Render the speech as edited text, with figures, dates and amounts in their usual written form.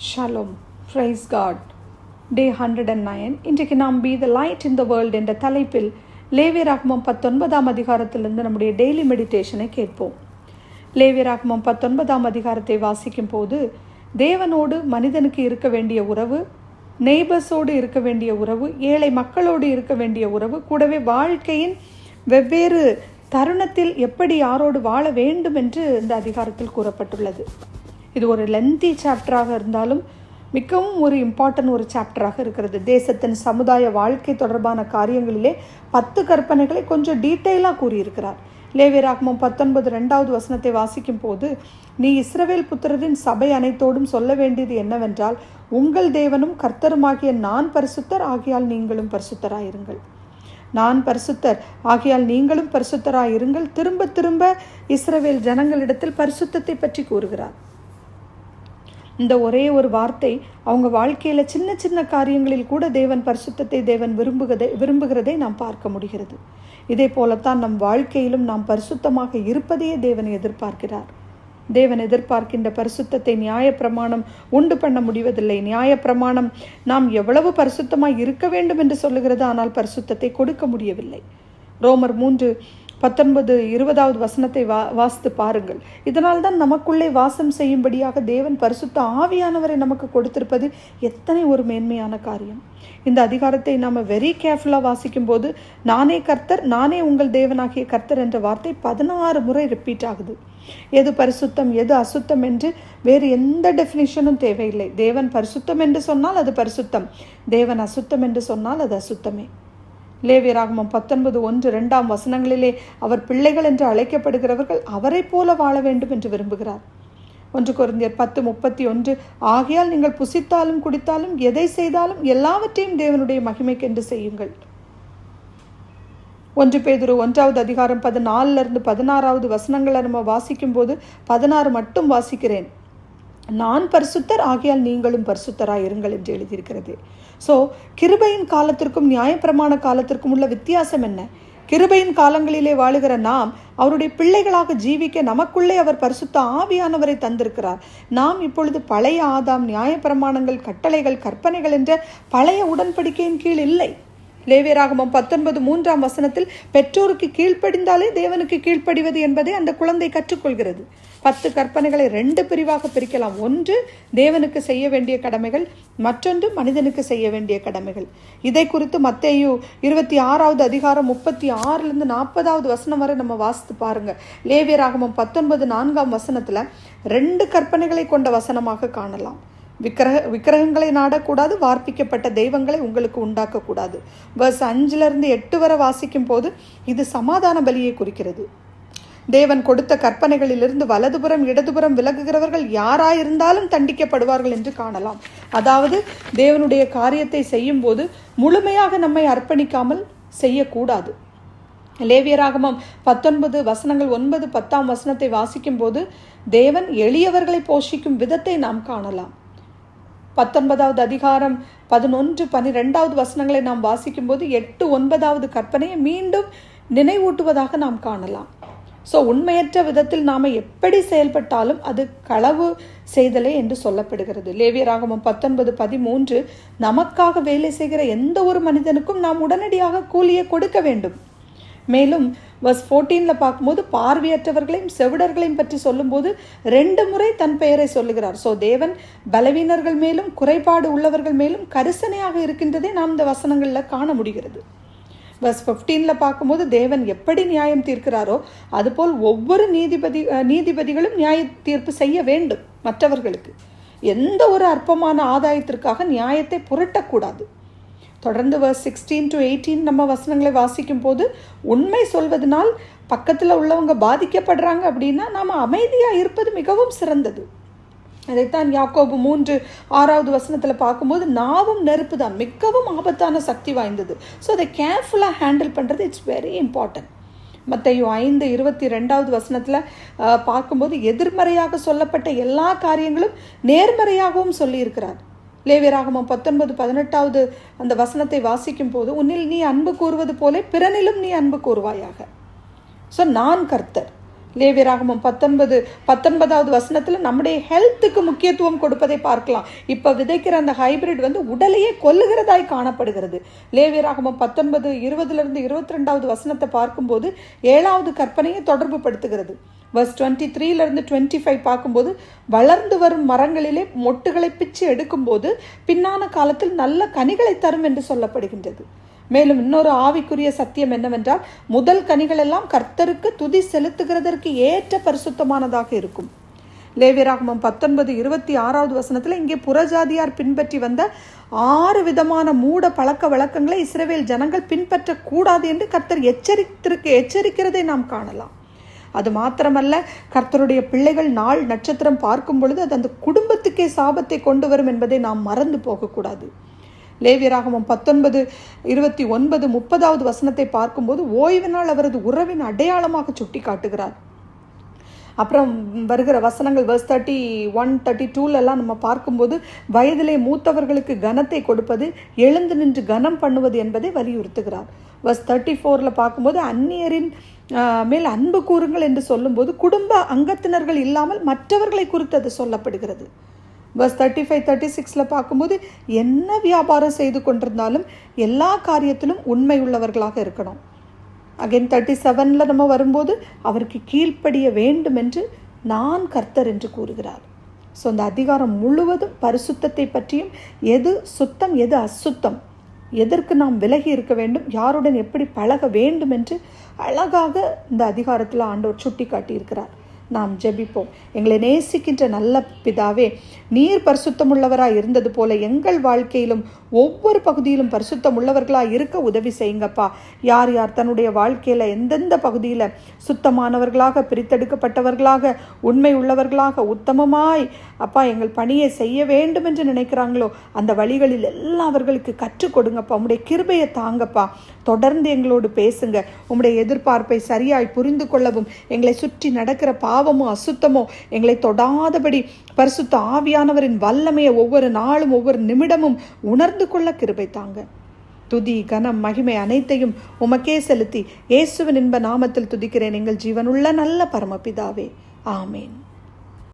Shalom, price God. டே 109. இன்றைக்கு நாம் be the light in the world என்ற தலைப்பில் லேவியராகமம் 19ஆம் அதிகாரத்திலிருந்து நம்முடைய டெய்லி மெடிடேஷனை கேட்போம். லேவியராகமம் 19ஆம் அதிகாரத்தை வாசிக்கும் போது தேவனோடு மனிதனுக்கு இருக்க வேண்டிய உறவு, நெய்பர்ஸோடு இருக்க வேண்டிய உறவு, ஏழை மக்களோடு இருக்க வேண்டிய உறவு, கூடவே வாழ்க்கையின் வெவ்வேறு தருணத்தில் எப்படி யாரோடு வாழ வேண்டும் என்று இந்த அதிகாரத்தில் கூறப்பட்டுள்ளது. இது ஒரு லென்த்தி சாப்டராக இருந்தாலும் மிகவும் ஒரு இம்பார்ட்டன்ட் ஒரு சாப்டராக இருக்கிறது. தேசத்தின் சமுதாய வாழ்க்கை தொடர்பான காரியங்களிலே 10 கற்பனைகளை கொஞ்சம் டீட்டெயிலாக கூறியிருக்கிறார். லேவியராகமம் 19 வசனத்தை வாசிக்கும் போது, நீ இஸ்ரவேல் புத்திரரின் சபை அனைத்தோடும் சொல்ல வேண்டியது என்னவென்றால், உங்கள் தேவனும் கர்த்தருமாகிய நான் பரிசுத்தர், ஆகியால் நீங்களும் பரிசுத்தராயிருங்கள். நான் பரிசுத்தர், ஆகையால் நீங்களும் பரிசுத்தராயிருங்கள். திரும்ப திரும்ப இஸ்ரவேல் ஜனங்களிடத்தில் பரிசுத்தத்தை பற்றி கூறுகிறார். இந்த ஒரே ஒரு வார்த்தை அவங்க வாழ்க்கையில சின்ன சின்ன காரியங்களில் கூட தேவன் பரிசுத்தத்தை தேவன் விரும்புகிறதை நாம் பார்க்க முடிகிறது. இதே போலத்தான் நம் வாழ்க்கையிலும் நாம் பரிசுத்தமாக இருப்பதையே தேவன் எதிர்பார்க்கிறார். தேவன் எதிர்பார்க்கின்ற பரிசுத்தத்தை நியாயப்பிரமாணம் உண்டு பண்ண முடிவதில்லை. நியாயப்பிரமாணம் நாம் எவ்வளவு பரிசுத்தமாய் இருக்க வேண்டும் என்று சொல்லுகிறது, ஆனால் பரிசுத்தத்தை கொடுக்க முடியவில்லை. ரோமர் 3:19-20 வசனத்தை வாசித்து பாருங்கள். இதனால் தான் நமக்குள்ளே வாசம் செய்யும்படியாக தேவன் பரிசுத்த ஆவியானவரை நமக்கு கொடுத்திருப்பது எத்தனை ஒரு மேன்மையான காரியம். இந்த அதிகாரத்தை நாம் வெரி கேர்ஃபுல்லாக வாசிக்கும் போது, நானே கர்த்தர், நானே உங்கள் தேவனாகிய கர்த்தர் என்ற வார்த்தை 16 முறை ரிப்பீட் ஆகுது. எது பரிசுத்தம், எது அசுத்தம் என்று வேறு எந்த டெஃபினிஷனும் தேவையில்லை. தேவன் பரிசுத்தம் என்று சொன்னால் அது பரிசுத்தம், தேவன் அசுத்தம் என்று சொன்னால் அது அசுத்தமே. லேவியராகமம் 19:1-2 வசனங்களிலே அவர் பிள்ளைகள் என்று அழைக்கப்படுகிறவர்கள் அவரை போல வாழ வேண்டும் என்று விரும்புகிறார். 1 கொரிந்தியர் 10:31, ஆகையால் நீங்கள் புசித்தாலும் குடித்தாலும் எதை செய்தாலும் எல்லாவற்றையும் தேவனுடைய மகிமைக்கென்று செய்யுங்கள். 1 பேதுரு 1 அதிகாரம் 14-16 வசனங்களை நம்ம வாசிக்கும் போது 16 மட்டும் வாசிக்கிறேன். நான் பரிசுத்தர், ஆகையால் நீங்களும் பரிசுத்தராய் இருங்கள் என்று எழுதியிருக்கிறது. ஸோ கிருபையின் காலத்திற்கும் நியாயப்பிரமாண காலத்திற்கும் உள்ள வித்தியாசம் என்ன? கிருபையின் காலங்களிலே வாழுகிற நாம் அவருடைய பிள்ளைகளாக ஜீவிக்க நமக்குள்ளே அவர் பரிசுத்த ஆவியானவரை தந்திருக்கிறார். நாம் இப்பொழுது பழைய ஆதாம், நியாயப்பிரமாணங்கள், கட்டளைகள், கற்பனைகள் என்ற பழைய உடன்படிக்கையின் கீழ் இல்லை. லேவியராகமம் 19:3 வசனத்தில் பெற்றோருக்கு கீழ்ப்படிந்தாலே தேவனுக்கு கீழ்ப்படிவது என்பதை அந்த குழந்தை கற்றுக்கொள்கிறது. 10 கற்பனைகளை 2 பிரிவாக பிரிக்கலாம். ஒன்று தேவனுக்கு செய்ய வேண்டிய கடமைகள், மற்றொன்று மனிதனுக்கு செய்ய வேண்டிய கடமைகள். இதை குறித்து மத்தேயு 26 அதிகாரம் 36-40 வசனம் வரை நம்ம வாசித்து பாருங்க. லேவியராகமம் 19:4 வசனத்துல 2 கற்பனைகளை கொண்ட வசனமாக காணலாம். விக்கிரகங்களை நாடக்கூடாது, வார்ப்பிக்கப்பட்ட தெய்வங்களை உங்களுக்கு உண்டாக்கக்கூடாது. verse 5-8 வரை வாசிக்கும் போது இது சமாதான பலியை குறிக்கிறது. தேவன் கொடுத்த கற்பனைகளிலிருந்து வலதுபுறம் இடதுபுறம் விலகுகிறவர்கள் யாராயிருந்தாலும் தண்டிக்கப்படுவார்கள் என்று காணலாம். அதாவது தேவனுடைய காரியத்தை செய்யும் போது முழுமையாக நம்மை அர்ப்பணிக்காமல் செய்யக்கூடாது. லேவியராகமம் 19 வசனங்கள் 9-10 வசனத்தை வாசிக்கும் போது தேவன் எளியவர்களை போஷிக்கும் விதத்தை நாம் காணலாம். 19 அதிகாரம் 11-12 வசனங்களை நாம் வாசிக்கும் போது 8-9 கற்பனையை மீண்டும் நினைவூட்டுவதாக நாம் காணலாம். ஸோ உண்மையற்ற விதத்தில் நாம் எப்படி செயல்பட்டாலும் அது களவு செய்தலே என்று சொல்லப்படுகிறது. லேவியராகமம் 19:13, நமக்காக வேலை செய்கிற எந்த ஒரு மனிதனுக்கும் நாம் உடனடியாக கூலியை கொடுக்க வேண்டும். மேலும் verse 14 பார்க்கும்போது பார்வையற்றவர்களையும் செவிடர்களையும் பற்றி சொல்லும்போது 2 முறை தன் பெயரை சொல்லுகிறார். ஸோ தேவன் பலவீனர்கள் மேலும் குறைபாடு உள்ளவர்கள் மேலும் கரிசனையாக இருக்கின்றதை நாம் இந்த வசனங்களில் காண முடிகிறது. verse 15 பார்க்கும்போது தேவன் எப்படி நியாயம் தீர்க்கிறாரோ அதுபோல் ஒவ்வொரு நீதிபதிகளும் நியாய தீர்ப்பு செய்ய வேண்டும். மற்றவர்களுக்கு எந்த ஒரு அற்பமான ஆதாயத்திற்காக நியாயத்தை புரட்டக்கூடாது. தொடர்ந்து verse 16-18 நம்ம வசனங்களை வாசிக்கும் போது, உண்மை சொல்வதனால் பக்கத்தில் உள்ளவங்க பாதிக்கப்படுறாங்க அப்படின்னா நாம் அமைதியாக இருப்பது மிகவும் சிறந்தது. அதைத்தான் யாக்கோபு 3:6 வசனத்தில் பார்க்கும்போது, நாவும் நெருப்பு தான், மிகவும் ஆபத்தான சக்தி வாய்ந்தது. ஸோ அதை கேர்ஃபுல்லாக ஹேண்டில் பண்ணுறது இட்ஸ் வெரி இம்பார்ட்டன்ட். மத்தேயு 5:22 வசனத்தில் பார்க்கும்போது எதிர்மறையாக சொல்லப்பட்ட எல்லா காரியங்களும் நேர்மறையாகவும் சொல்லியிருக்கிறார். லேவியராகமம் 19:18 அந்த வசனத்தை வாசிக்கும் போது, உன்னில் நீ அன்பு கூறுவது போல பிறனிலும் நீ அன்பு கூறுவாயாக. ஸோ நான் கர்த்தர். லேவியராகமம் 19வது வசனத்துல நம்முடைய ஹெல்த்துக்கு முக்கியத்துவம் கொடுப்பதை பார்க்கலாம். இப்ப விதைக்கிற அந்த ஹைபிரிட் உடலையே கொல்லுகிறதாய் காணப்படுகிறது. லேவியராகமம் 19:20 22வது வசனத்தை பார்க்கும்போது 7வது கற்பனையை தொடர்பு படுத்துகிறது. verse 23 25 பார்க்கும்போது வளர்ந்து வரும் மரங்களிலே மொட்டுகளை பிச்சு எடுக்கும்போது பின்னான காலத்தில் நல்ல கனிகளை தரும் என்று சொல்லப்படுகின்றது. மேலும் இன்னொரு ஆவிக்குரிய சத்தியம் என்னவென்றால், முதல் கனிகள் எல்லாம் கர்த்தருக்கு துதி செலுத்துகிறதற்கு ஏற்ற பரிசுத்தமானதாக இருக்கும். லேவியராகமம் 19:26வது வசனத்துல இங்கே புறஜாதியார் பின்பற்றி வந்த 6 விதமான மூட பழக்க வழக்கங்களை இஸ்ரவேல் ஜனங்கள் பின்பற்ற கூடாது என்று கர்த்தர் எச்சரிக்கிறதை நாம் காணலாம். அது மாத்திரமல்ல, கர்த்தருடைய பிள்ளைகள் நாள் நட்சத்திரம் பார்க்கும் பொழுது அது அந்த குடும்பத்துக்கே சாபத்தை கொண்டு வரும் என்பதை நாம் மறந்து போகக்கூடாது. லேவியராகமம் 19:29 30வது வசனத்தை பார்க்கும்போது ஓய்வு நாள் அவரது உறவின் அடையாளமாக சுட்டி காட்டுகிறார். அப்புறம் வருகிற வசனங்கள் verse 31 32 நம்ம பார்க்கும்போது வயதிலே மூத்தவர்களுக்கு கனத்தை கொடுப்பது, எழுந்து நின்று கனம் பண்ணுவது என்பதை வலியுறுத்துகிறார். verse 34 பார்க்கும்போது அந்நியரின் மேல் அன்பு கூறுங்கள் என்று சொல்லும்போது குடும்ப அங்கத்தினர்கள் இல்லாமல் மற்றவர்களை குறித்து அது சொல்லப்படுகிறது. verse 35 36 பார்க்கும்போது என்ன வியாபாரம் செய்து கொண்டிருந்தாலும் எல்லா காரியத்திலும் உண்மை உள்ளவர்களாக இருக்கணும். அகைன் 37 நம்ம வரும்போது அவருக்கு கீழ்ப்படிய வேண்டும் என்று நான் கர்த்தர் என்று கூறுகிறார். ஸோ அந்த அதிகாரம் முழுவதும் பரிசுத்தத்தை பற்றியும், எது சுத்தம் எது அசுத்தம், எதற்கு நாம் விலகி இருக்க வேண்டும், யாருடன் எப்படி பழக வேண்டும் என்று அழகாக இந்த அதிகாரத்தில் ஆண்டவர் சுட்டி காட்டியிருக்கிறார். நாம் ஜெபிப்போம். எங்களை நேசிக்கின்ற நல்ல பிதாவே, நீர் பரிசுத்தம் உள்ளவராய் இருந்தது போல எங்கள் வாழ்க்கையிலும் ஒவ்வொரு பகுதியிலும் பரிசுத்தம் உள்ளவர்களாக இருக்க உதவி செய்யுங்கப்பா. யார் யார் தன்னுடைய வாழ்க்கையில் எந்தெந்த பகுதியில் சுத்தமானவர்களாக, பிரித்தெடுக்கப்பட்டவர்களாக, உண்மை உள்ளவர்களாக, உத்தமமாய் அப்பா எங்கள் பணியை செய்ய வேண்டும் என்று நினைக்கிறாங்களோ அந்த வழிகளில் எல்லாம் அவர்களுக்கு கற்றுக் கொடுங்கப்பா. உம்முடைய கிருபையை தாங்கப்பா. தொடர்ந்து எங்களோடு பேசுங்க. உம்முடைய எதிர்பார்ப்பை சரியாய் புரிந்து கொள்ளவும், எங்களை சுற்றி நடக்கிற பாவமோ அசுத்தமோ எங்களை தொடாதபடி பரிசுத்த ஆவியானவரின் வல்லமையை ஒவ்வொரு நாளும் ஒவ்வொரு நிமிடமும் உணர்ந்து கொள்ள கிருபை தாங்க. துதி கனம் மகிமை அனைத்தையும் உமக்கே செலுத்தி இயேசுவின் இன்ப நாமத்தில் துதிக்கிறேன் எங்கள் ஜீவனுள்ள நல்ல பரமபிதாவே. ஆமேன்.